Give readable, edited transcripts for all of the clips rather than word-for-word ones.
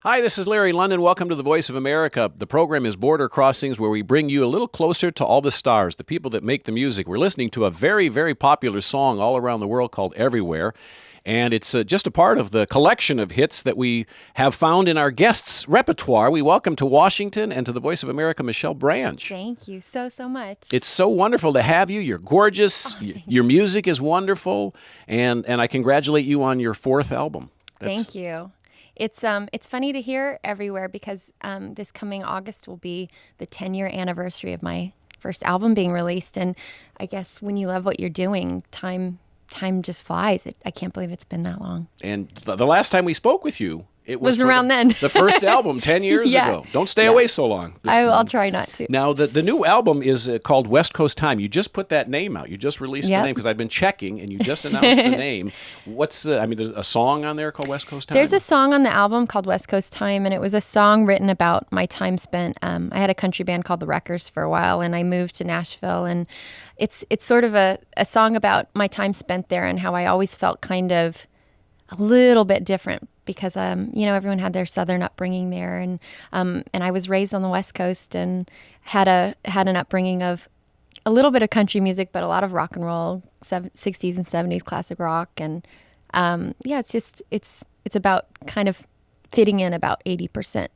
Hi, this is Larry London. Welcome to the Voice of America. The program is Border Crossings, where we bring you a little closer to all the stars, the people that make the music. We're listening to a very, very popular song all around the world called Everywhere. And it's just a part of the collection of hits that we have found in our guests' repertoire. We welcome to Washington and to the Voice of America, Michelle Branch. Thank you so much. It's so wonderful to have you. You're gorgeous. Your music is wonderful. And I congratulate you on your fourth album. Thank you. It's funny to hear Everywhere because this coming August will be the 10-year anniversary of my first album being released. And I guess when you love what you're doing, time just flies. I can't believe it's been that long. And the last time we spoke with you, it was around then. The first album 10 years ago. Don't stay away so long. I'll try not to. Now, the new album is called West Coast Time. You just put that name out. You just released the name because I've been checking, and you just announced the name. There's a song on there called West Coast Time? There's a song on the album called West Coast Time, and it was a song written about my time spent. I had a country band called the Wreckers for a while, and I moved to Nashville, and it's sort of a song about my time spent there and how I always felt kind of a little bit different because everyone had their Southern upbringing there, and I was raised on the West Coast and had an upbringing of a little bit of country music, but a lot of rock and roll, 60s and 70s classic rock, and it's about kind of fitting in about 80%,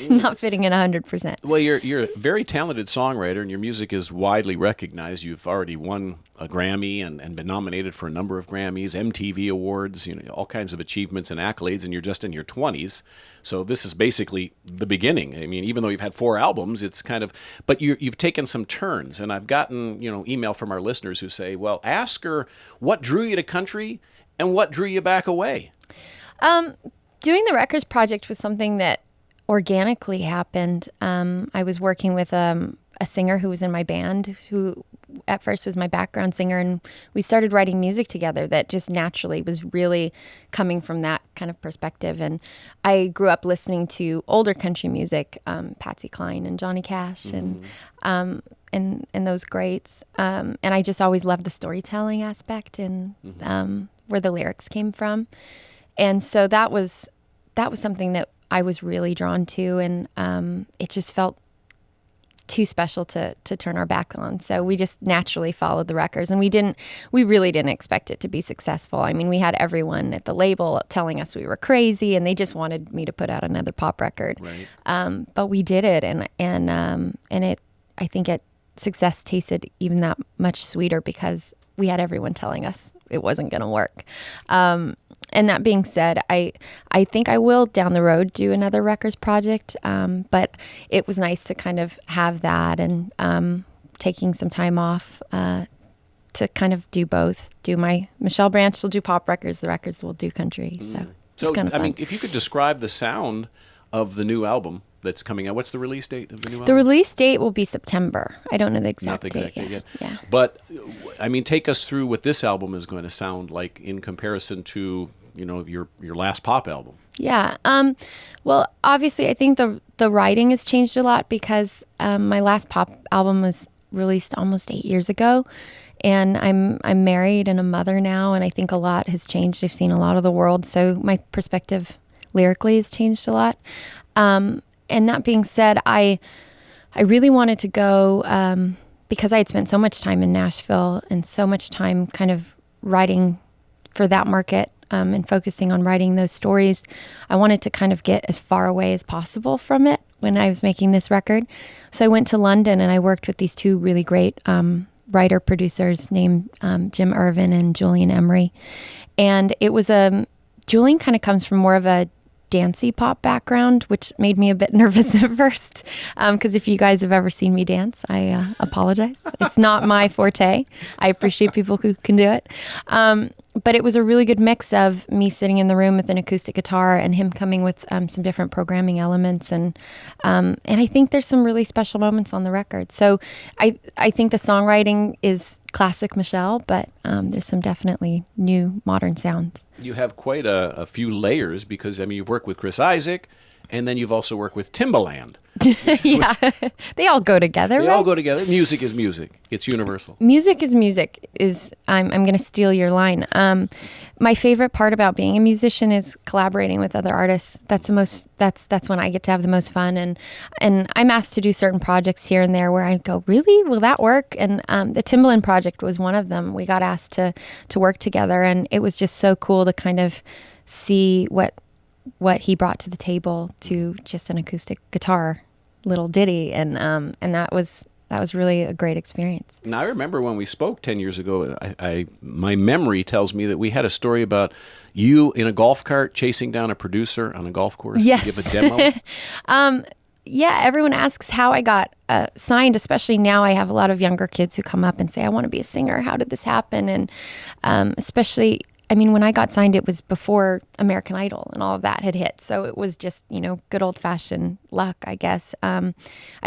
not fitting in 100%. Well, you're a very talented songwriter, and your music is widely recognized. You've already won a Grammy and been nominated for a number of Grammys, MTV Awards, all kinds of achievements and accolades, and you're just in your 20s. So this is basically the beginning. I mean, even though you've had 4 albums, it's kind of, but you've taken some turns, and I've gotten, email from our listeners who say, well, ask her what drew you to country and what drew you back away. Doing the Records project was something that organically happened. I was working with a singer who was in my band, who at first was my background singer, and we started writing music together that just naturally was really coming from that kind of perspective. And I grew up listening to older country music, Patsy Cline and Johnny Cash, and those greats. And I just always loved the storytelling aspect and where the lyrics came from. And so that was something that I was really drawn to, and it just felt too special to turn our back on. So we just naturally followed the records, and we really didn't expect it to be successful. I mean, we had everyone at the label telling us we were crazy, and they just wanted me to put out another pop record. Right. But we did it, and I think success tasted even that much sweeter because we had everyone telling us it wasn't going to work. And that being said, I think I will down the road do another records project, but it was nice to kind of have that and taking some time off to kind of do both. Do my Michelle Branch will do pop records, the records will do country. So it's kind of fun. I mean, if you could describe the sound of the new album that's coming out, what's the release date of the new album? The release date will be September. I don't know the exact date. Not the exact date yet. Yeah. But, I mean, take us through what this album is going to sound like in comparison to, your last pop album. Yeah. Well, obviously, I think the writing has changed a lot because my last pop album was released almost 8 years ago, and I'm married and a mother now, and I think a lot has changed. I've seen a lot of the world, so my perspective lyrically has changed a lot. And that being said, I really wanted to go because I had spent so much time in Nashville and so much time kind of writing for that market. And focusing on writing those stories. I wanted to kind of get as far away as possible from it when I was making this record. So I went to London and I worked with these 2 really great writer-producers named Jim Irvin and Julian Emery. And it was Julian kind of comes from more of a dancey pop background, which made me a bit nervous at first. Because if you guys have ever seen me dance, I apologize. It's not my forte. I appreciate people who can do it. But it was a really good mix of me sitting in the room with an acoustic guitar and him coming with some different programming elements. And I think there's some really special moments on the record. So I think the songwriting is classic Michelle, but there's some definitely new modern sounds. You have quite a few layers because, I mean, you've worked with Chris Isaak, and then you've also worked with Timbaland. Yeah, they all go together. They right? all go together. Music is music. It's universal. Music is music. I'm going to steal your line. My favorite part about being a musician is collaborating with other artists. That's the most. That's when I get to have the most fun. And I'm asked to do certain projects here and there where I go, really, will that work? And the Timbaland project was one of them. We got asked to work together, and it was just so cool to kind of see what he brought to the table to just an acoustic guitar little ditty, and that was really a great experience. Now, I remember when we spoke 10 years ago, my memory tells me that we had a story about you in a golf cart chasing down a producer on a golf course Yes. to give a demo. Yeah, everyone asks how I got signed, especially now I have a lot of younger kids who come up and say, I want to be a singer. How did this happen? And especially, I mean, when I got signed, it was before American Idol and all of that had hit. So it was just, good old fashioned luck, I guess. I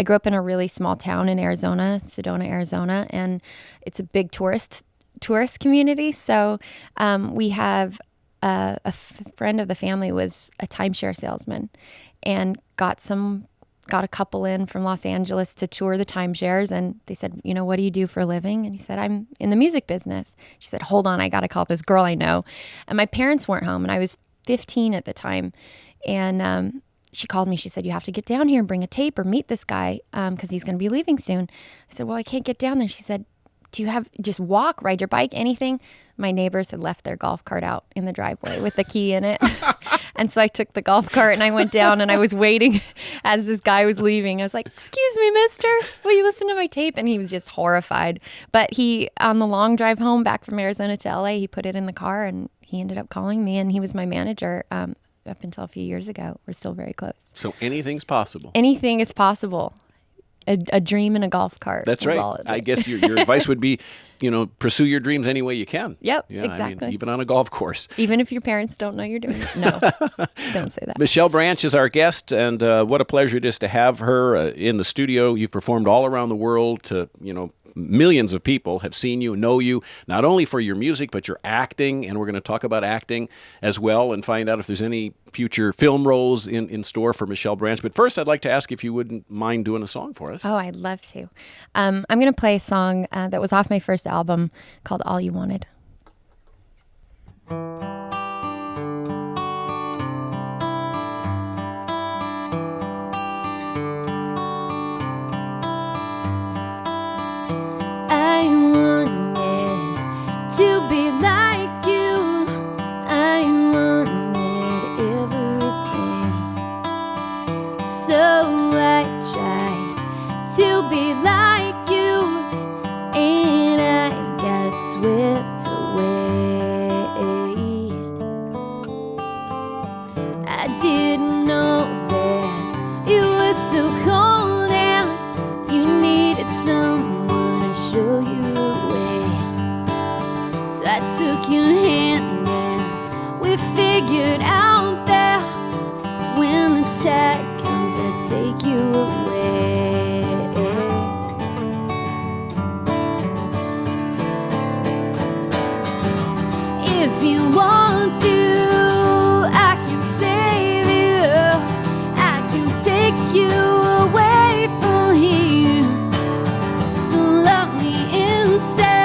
grew up in a really small town in Arizona, Sedona, Arizona, and it's a big tourist community. So we have a friend of the family was a timeshare salesman and got a couple in from Los Angeles to tour the timeshares, and they said, what do you do for a living? And he said, I'm in the music business. She said, hold on, I got to call this girl I know. And my parents weren't home, and I was 15 at the time. And she called me. She said, you have to get down here and bring a tape or meet this guy because he's going to be leaving soon. I said, well, I can't get down there. She said, do you have, just walk, ride your bike, anything? My neighbors had left their golf cart out in the driveway with the key in it. And so I took the golf cart and I went down and I was waiting as this guy was leaving. I was like, excuse me, mister, will you listen to my tape? And he was just horrified. But he, on the long drive home back from Arizona to LA, he put it in the car and he ended up calling me, and he was my manager up until a few years ago. We're still very close. So anything's possible. Anything is possible. A dream in a golf cart. That's right. I guess your advice would be, pursue your dreams any way you can. Yep, Yeah, exactly. I mean, even on a golf course. Even if your parents don't know you're doing it. No, don't say that. Michelle Branch is our guest, and what a pleasure it is to have her in the studio. You've performed all around the world to, millions of people have seen you, know you, not only for your music, but your acting. And we're going to talk about acting as well and find out if there's any future film roles in store for Michelle Branch. But first, I'd like to ask if you wouldn't mind doing a song for us. Oh, I'd love to. I'm going to play a song that was off my first album called All You Wanted. To be like you, I wanted everything. So I tried to be like you, and I got swept away. I didn't know that it was so cold out. You needed someone to show you the way. I took your hand and we figured out that when the tide comes, I take you away. If you want to, I can save you. I can take you away from here. So love me inside.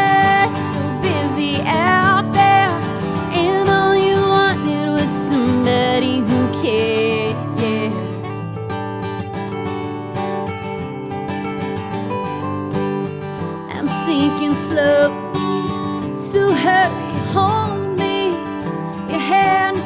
Out there, and all you wanted was somebody who cares. I'm sinking slowly, so hurry, hold me. Your hand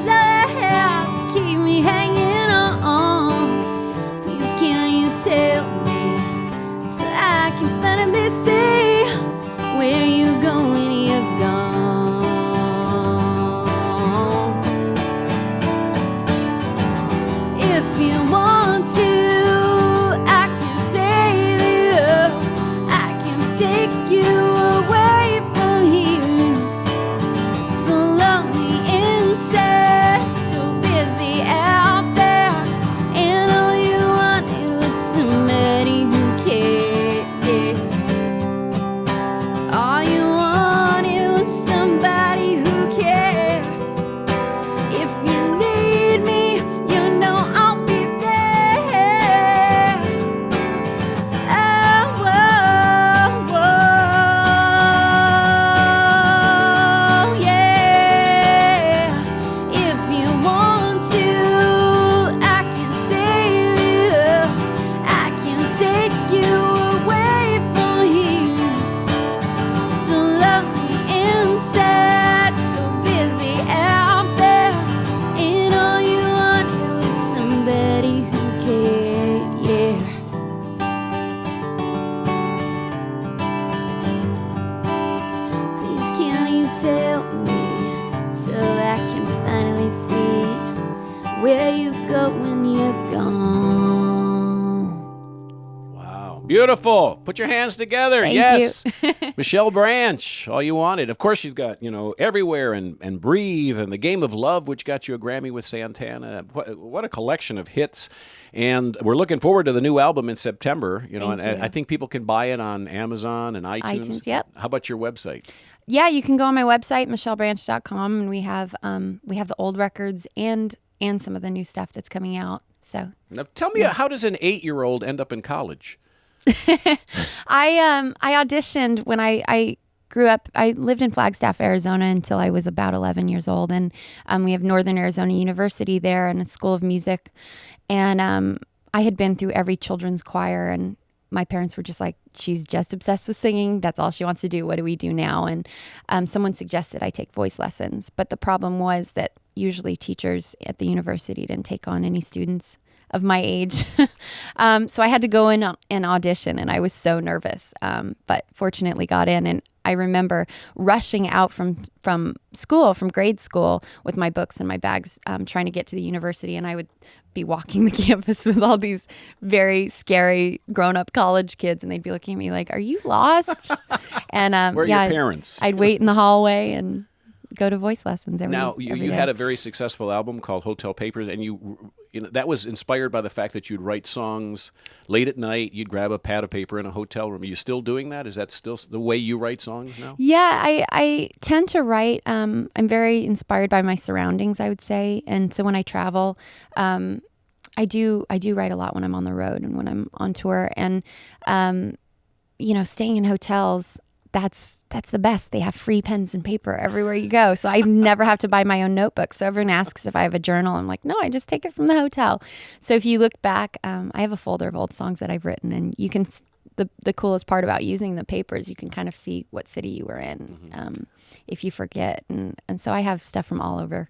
gone. Wow. Beautiful. Put your hands together. Thank yes. Michelle Branch, All You Wanted. Of course, she's got, Everywhere and Breathe and The Game of Love, which got you a Grammy with Santana. What a collection of hits. And we're looking forward to the new album in September, Thank you. I think people can buy it on Amazon and iTunes. iTunes, yep. How about your website? Yeah, you can go on my website, michellebranch.com, and we have the old records and some of the new stuff that's coming out. So Now, tell me, how does an 8-year-old end up in college? I auditioned when I grew up. I lived in Flagstaff, Arizona until I was about 11 years old, and we have Northern Arizona University there and a school of music, and I had been through every children's choir, and my parents were just like, she's just obsessed with singing. That's all she wants to do. What do we do now? And someone suggested I take voice lessons, but the problem was that usually teachers at the university didn't take on any students of my age. So I had to go in and audition, and I was so nervous, but fortunately got in. And I remember rushing out from grade school with my books and my bags, trying to get to the university, and I would be walking the campus with all these very scary grown-up college kids, and they'd be looking at me like, are you lost? And Where are your parents? I'd wait in the hallway and go to voice lessons every you day. had a very successful album called Hotel Papers, and you that was inspired by the fact that you'd write songs late at night. You'd grab a pad of paper in a hotel room. Are you still doing that? Is that still the way you write songs now? Yeah, I tend to write. I'm very inspired by my surroundings, I would say, and so when I travel, I do write a lot when I'm on the road and when I'm on tour, and staying in hotels. That's the best. They have free pens and paper everywhere you go. So I never have to buy my own notebook. So everyone asks if I have a journal. I'm like, no, I just take it from the hotel. So if you look back, I have a folder of old songs that I've written, and you can, the coolest part about using the paper is you can kind of see what city you were in, if you forget. And so I have stuff from all over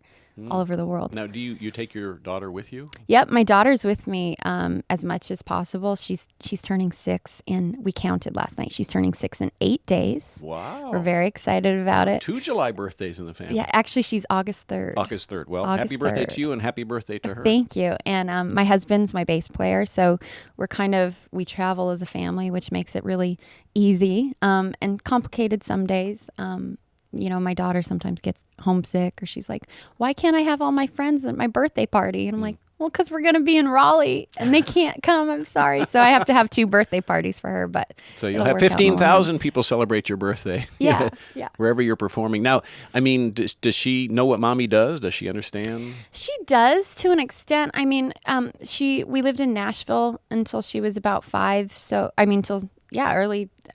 the world. Now, do you take your daughter with you? Yep, my daughter's with me as much as possible. She's turning 6, and we counted last night. She's turning 6 in 8 days. Wow. We're very excited about it. 2 July birthdays in the family. Yeah, actually, she's August 3rd. August 3rd. Well, August happy birthday 3rd. to you, and happy birthday to her. Thank you. And my husband's my bass player, so we travel as a family, which makes it really easy and complicated some days. My daughter sometimes gets homesick, or she's like, why can't I have all my friends at my birthday party? And I'm like, well, because we're going to be in Raleigh and they can't come. I'm sorry. So I have to have 2 birthday parties for her. But so you'll have 15,000 people celebrate your birthday. Yeah. Wherever you're performing. Now, I mean, does she know what mommy does? Does she understand? She does to an extent. I mean, we lived in Nashville until she was about 5. So, I mean,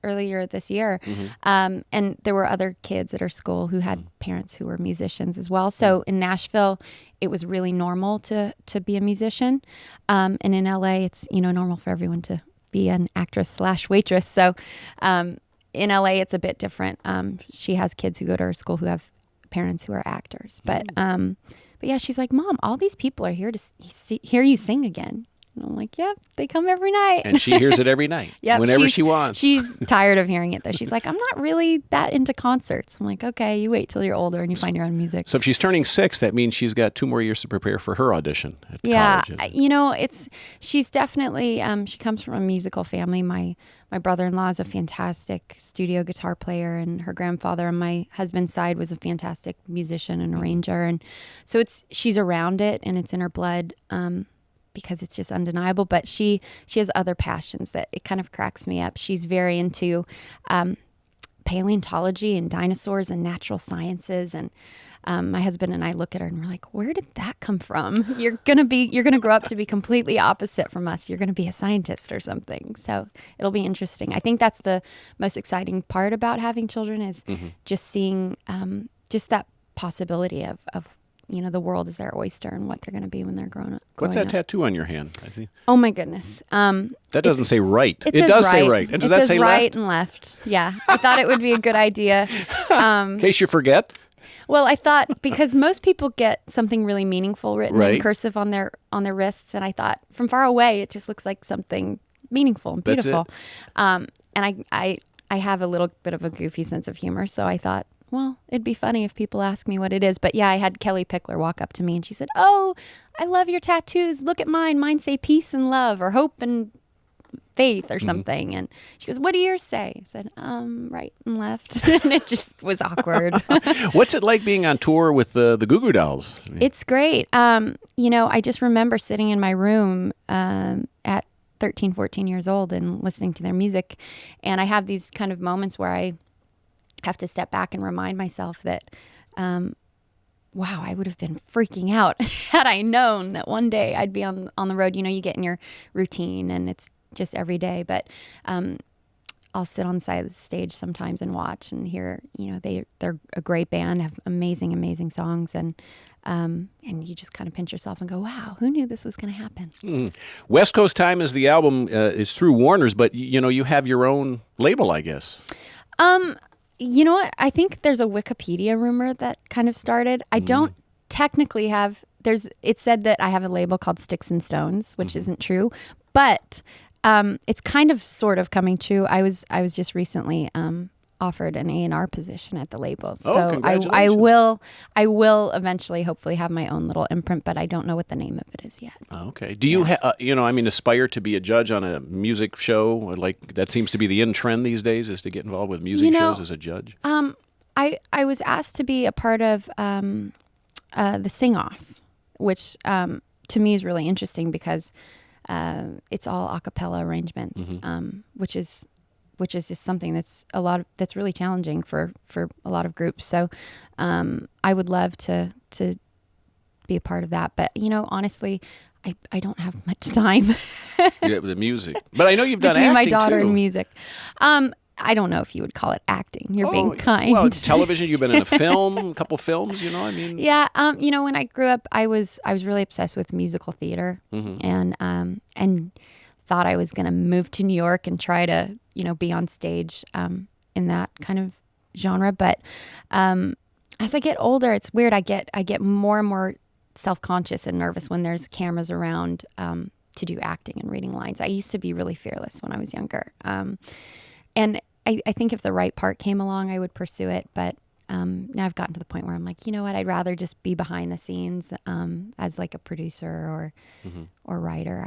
earlier this year. And there were other kids at her school who had parents who were musicians as well. So in Nashville, it was really normal to be a musician. And in LA, it's, normal for everyone to be an actress / waitress. So in LA, it's a bit different. She has kids who go to her school who have parents who are actors. But yeah, she's like, Mom, all these people are here to hear you sing again. And I'm like, yep, they come every night. And she hears it every night, whenever she wants. She's tired of hearing it, though. She's like, I'm not really that into concerts. I'm like, okay, you wait till you're older and you find your own music. So if she's turning 6, that means she's got 2 more years to prepare for her audition at college. She's definitely, she comes from a musical family. My brother-in-law is a fantastic studio guitar player, and her grandfather on my husband's side was a fantastic musician and arranger. And so she's around it, and it's in her blood. Because it's just undeniable, but she has other passions that it kind of cracks me up. She's very into paleontology and dinosaurs and natural sciences, and my husband and I look at her and we're like, where did that come from? You're gonna grow up to be completely opposite from us. You're gonna be a scientist or something. So it'll be interesting. I think that's the most exciting part about having children is just seeing just that possibility of the world is their oyster and what they're going to be when they're grown up. What's that tattoo on your hand? Oh my goodness. That doesn't say right. It does say right. And does that say right left? and left. Yeah. I thought it would be a good idea. In case you forget. Well, I thought because most people get something really meaningful written in cursive on their wrists, and I thought from far away it just looks like something meaningful and beautiful. That's it. And I have a little bit of a goofy sense of humor, so I thought, well, it'd be funny if people ask me what it is. But yeah, I had Kelly Pickler walk up to me and she said, "Oh, I love your tattoos. Look at mine. Mine say peace and love or hope and faith or something." And she goes, "What do yours say?" I said, right and left. And it just was awkward. What's it like being on tour with the Goo Goo Dolls? It's great. I just remember sitting in my room at 13, 14 years old and listening to their music. And I have these kind of moments where I have to step back and remind myself that, wow, I would have been freaking out had I known that one day I'd be on the road. You get in your routine and it's just every day. But I'll sit on the side of the stage sometimes and watch and hear, they're a great band, have amazing, amazing songs. And you just kind of pinch yourself and go, wow, who knew this was going to happen? West Coast Time is the album, is through Warner's, but you have your own label, I guess. You know what? I think there's a Wikipedia rumor that kind of started. I don't technically have, it said that I have a label called Sticks and Stones, which isn't true, but it's kind of sort of coming true. I was just recently offered an A&R position at the label. So congratulations. I will eventually hopefully have my own little imprint, but I don't know what the name of it is yet. Okay. Do you aspire to be a judge on a music show? Like that seems to be the in trend these days, is to get involved with music shows as a judge. I was asked to be a part of the Sing Off, which to me is really interesting because it's all a cappella arrangements, which is just something that's really challenging for a lot of groups. So I would love to be a part of that. But, honestly, I don't have much time. Yeah, with the music. But I know you've done between acting, my daughter too. and music. I don't know if you would call it acting. You're being kind. Well, television, you've been in a couple films, Yeah, when I grew up, I was really obsessed with musical theater and thought I was going to move to New York and try to, be on stage in that kind of genre. But as I get older, it's weird. I get more and more self-conscious and nervous when there's cameras around to do acting and reading lines. I used to be really fearless when I was younger. And I think if the right part came along, I would pursue it. But now I've gotten to the point where I'm like, you know what? I'd rather just be behind the scenes as like a producer or writer.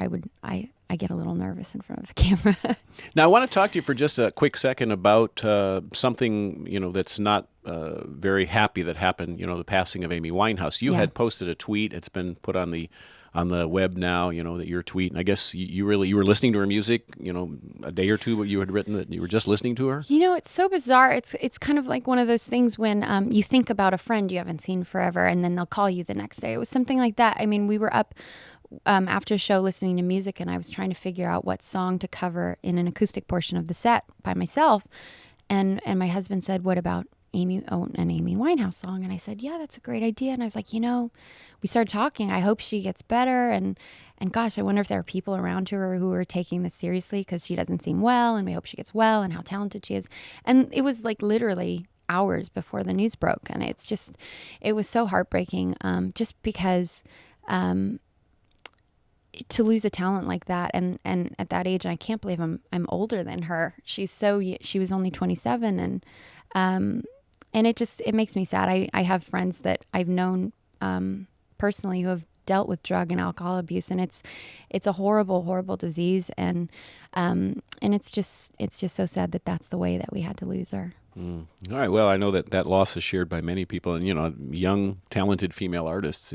I get a little nervous in front of a camera. Now, I want to talk to you for just a quick second about something, that's not very happy that happened, the passing of Amy Winehouse. You had posted a tweet. It's been put on the web now, that your tweet. And I guess you were listening to her music, a day or two, but you had written that you were just listening to her? It's so bizarre. It's kind of like one of those things when you think about a friend you haven't seen forever and then they'll call you the next day. It was something like that. I mean, we were up after a show listening to music and I was trying to figure out what song to cover in an acoustic portion of the set by myself. And my husband said, "What about an Amy Winehouse song?" And I said, "Yeah, that's a great idea." And I was like, we started talking. I hope she gets better. And gosh, I wonder if there are people around her who are taking this seriously because she doesn't seem well. And we hope she gets well and how talented she is. And it was like literally hours before the news broke. And it was so heartbreaking just because to lose a talent like that and at that age, and I can't believe I'm older than her. She was only 27 and it makes me sad. I have friends that I've known personally who have dealt with drug and alcohol abuse, and it's a horrible, horrible disease, and it's just so sad that that's the way that we had to lose her. All right. Well, I know that loss is shared by many people, and young, talented female artists.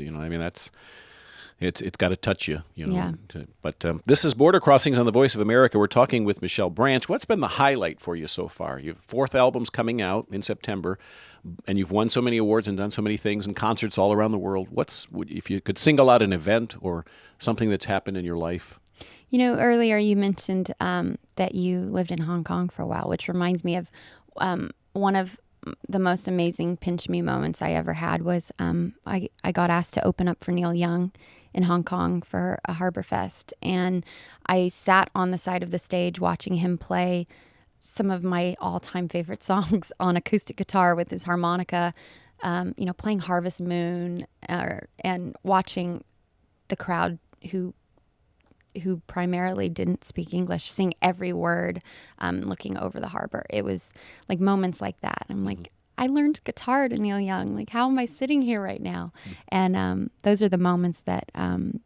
It's got to touch you, Yeah. But this is Border Crossings on the Voice of America. We're talking with Michelle Branch. What's been the highlight for you so far? Your fourth album's coming out in September, and you've won so many awards and done so many things and concerts all around the world. If you could single out an event or something that's happened in your life? Earlier you mentioned that you lived in Hong Kong for a while, which reminds me of one of the most amazing pinch me moments I ever had was I got asked to open up for Neil Young in Hong Kong for a Harbor Fest. And I sat on the side of the stage watching him play some of my all-time favorite songs on acoustic guitar with his harmonica, playing Harvest Moon and watching the crowd who primarily didn't speak English sing every word looking over the harbor. It was like moments like that. I'm like, I learned guitar to Neil Young. Like, how am I sitting here right now? And those are the moments that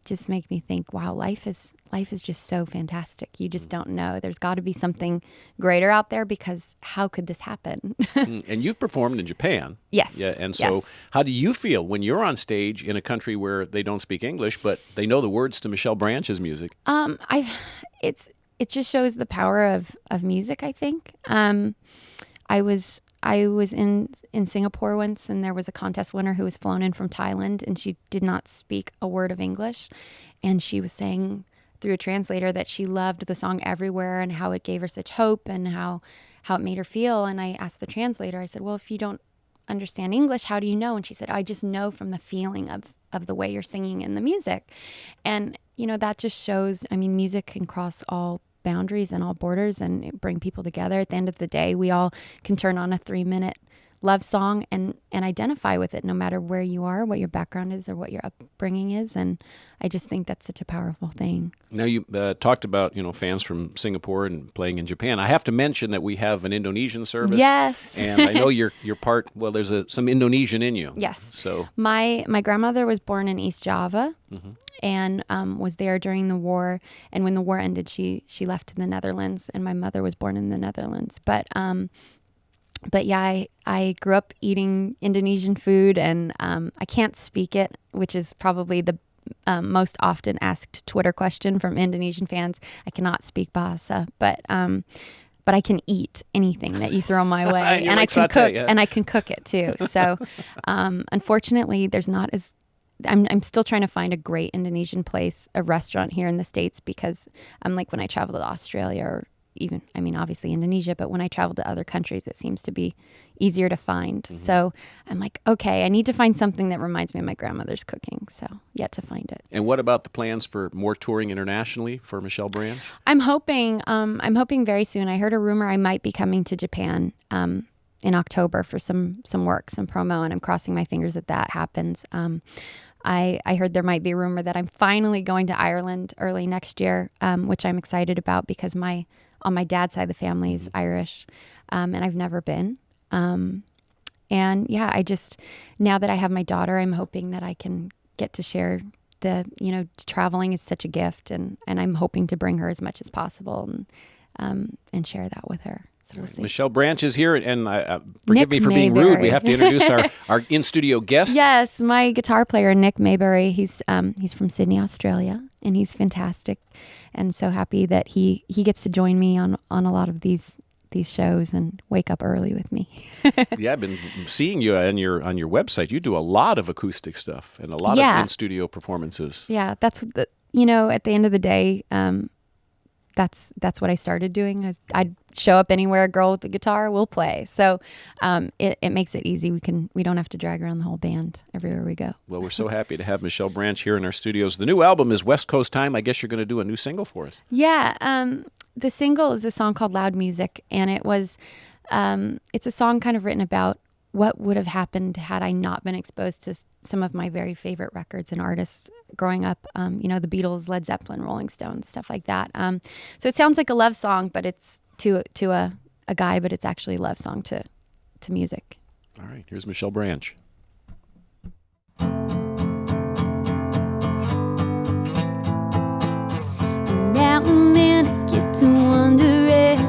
just make me think, wow, life is just so fantastic. You just don't know. There's got to be something greater out there, because how could this happen? And you've performed in Japan. Yes. Yeah. And so Yes. how do you feel when you're on stage in a country where they don't speak English, but they know the words to Michelle Branch's music? It just shows the power of music, I think. I was in Singapore once, and there was a contest winner who was flown in from Thailand, and she did not speak a word of English, and she was saying through a translator that she loved the song Everywhere and how it gave her such hope and how it made her feel. And I asked the translator, I said, well, if you don't understand English, how do you know? And she said, I just know from the feeling of the way you're singing in the music. And that just shows, I mean, music can cross all boundaries and all borders and bring people together. At the end of the day, we all can turn on a 3-minute love song and identify with it, no matter where you are, what your background is, or what your upbringing is. And I just think that's such a powerful thing. Now, you talked about, fans from Singapore and playing in Japan. I have to mention that we have an Indonesian service. Yes. And I know you're part, well, there's some Indonesian in you. Yes. So my grandmother was born in East Java and was there during the war. And when the war ended, she left to the Netherlands, and my mother was born in the Netherlands. But yeah, I grew up eating Indonesian food, and I can't speak it, which is probably the most often asked Twitter question from Indonesian fans. I cannot speak Bahasa, but I can eat anything that you throw my way, and I can cook, and I can cook it too. So, unfortunately, there's not as I'm still trying to find a great Indonesian place, a restaurant here in the States, because I'm like, when I travel to Australia, or even, I mean, obviously Indonesia, but when I travel to other countries, it seems to be easier to find. So I'm like, okay, I need to find something that reminds me of my grandmother's cooking. So yet to find it. And what about the plans for more touring internationally for Michelle Branch? I'm hoping very soon. I heard a rumor I might be coming to Japan in October for some work, some promo, and I'm crossing my fingers that happens. I heard there might be a rumor that I'm finally going to Ireland early next year, which I'm excited about, because on my dad's side of the family is Irish, and I've never been. And yeah, now that I have my daughter, I'm hoping that I can get to share traveling is such a gift, and I'm hoping to bring her as much as possible and share that with her. So we'll see. Michelle Branch is here, and forgive Nick me for being Mayberry. rude. We have to introduce our in-studio guest. Yes, my guitar player, Nick Mayberry. He's from Sydney, Australia, and he's fantastic. And I'm so happy that he gets to join me on a lot of these shows and wake up early with me. Yeah, I've been seeing you on your website. You do a lot of acoustic stuff and a lot of in-studio performances. Yeah, that's at the end of the day, that's what I started doing. I'd show up anywhere a girl with a guitar will play. So it makes it easy. We don't have to drag around the whole band everywhere we go. Well, we're so happy to have Michelle Branch here in our studios. The new album is West Coast Time. I guess you're going to do a new single for us. Yeah, the single is a song called Loud Music, and it's a song kind of written about what would have happened had I not been exposed to some of my very favorite records and artists growing up, the Beatles, Led Zeppelin, Rolling Stones, stuff like that. So it sounds like a love song, but it's to a guy, but it's actually a love song to music. All right, here's Michelle Branch. Now and then I get to wondering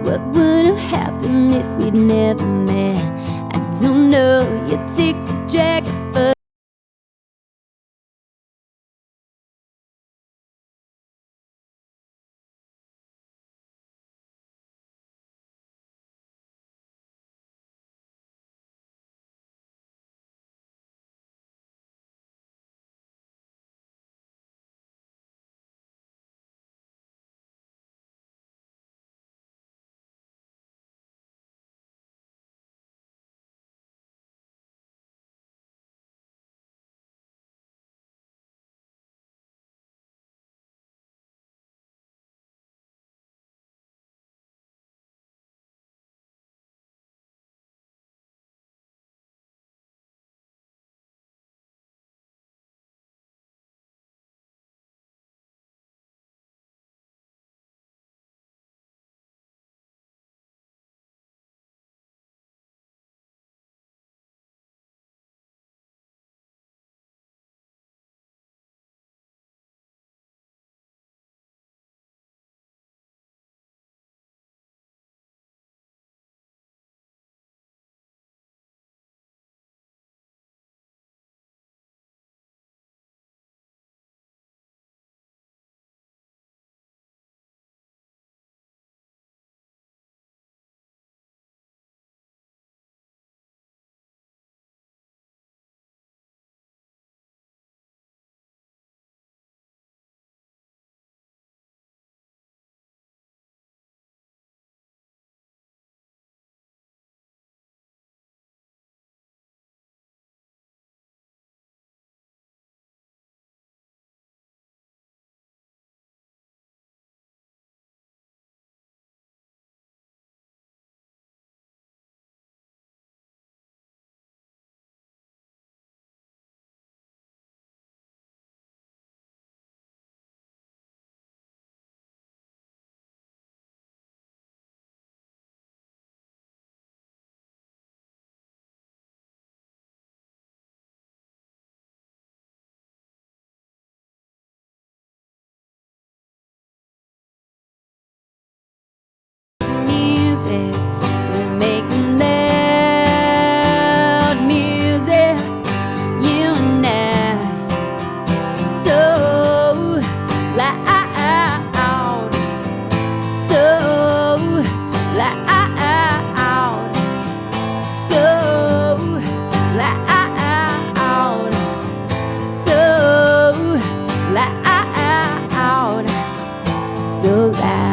what would have happened if we'd never met. I don't know, you take a drag of loud, so loud, so loud, so loud, so loud.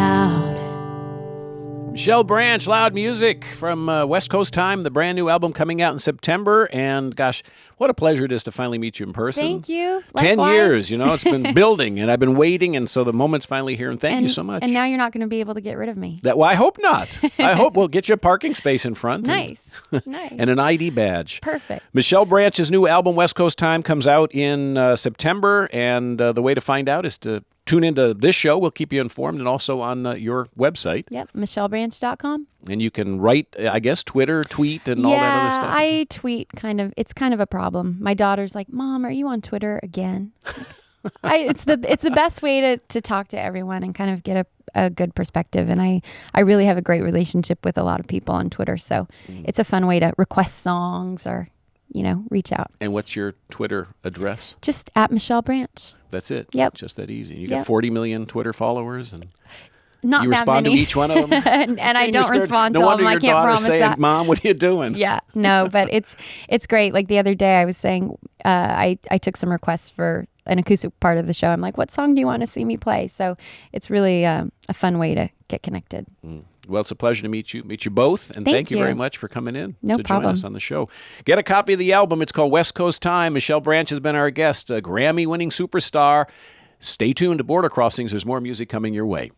Michelle Branch, Loud Music from West Coast Time, the brand new album coming out in September. And gosh, what a pleasure it is to finally meet you in person. Thank you. 10 Likewise. years, it's been building, and I've been waiting, and so the moment's finally here, and thank you so much. And now you're not going to be able to get rid of me. Well, I hope not. I hope we'll get you a parking space in front. Nice. Nice. And an ID badge. Perfect. Michelle Branch's new album, West Coast Time, comes out in September, and the way to find out is to tune into this show. We'll keep you informed, and also on your website. Yep, michellebranch.com. And you can write, I guess, Twitter, tweet, and all that other stuff. I tweet it's kind of a problem. My daughter's like, Mom, are you on Twitter again? It's the best way to talk to everyone and kind of get a good perspective. And I really have a great relationship with a lot of people on Twitter. So it's a fun way to request songs or, reach out. And what's your Twitter address? Just at Michelle Branch. That's it. Yep. Just that easy. You got 40 million Twitter followers, and Not you that respond many. to each one of them. and I don't respond to no all wonder of them. I your can't daughter's promise saying, that. Mom, what are you doing? Yeah, no, but it's great. Like the other day, I was saying, I took some requests for an acoustic part of the show. I'm like, what song do you want to see me play? So it's really a fun way to get connected. Well, it's a pleasure to meet you both, and thank you very much for coming in No to problem. join us on the show. Get a copy of the album. It's called West Coast Time. Michelle Branch has been our guest, a Grammy-winning superstar. Stay tuned to Border Crossings. There's more music coming your way.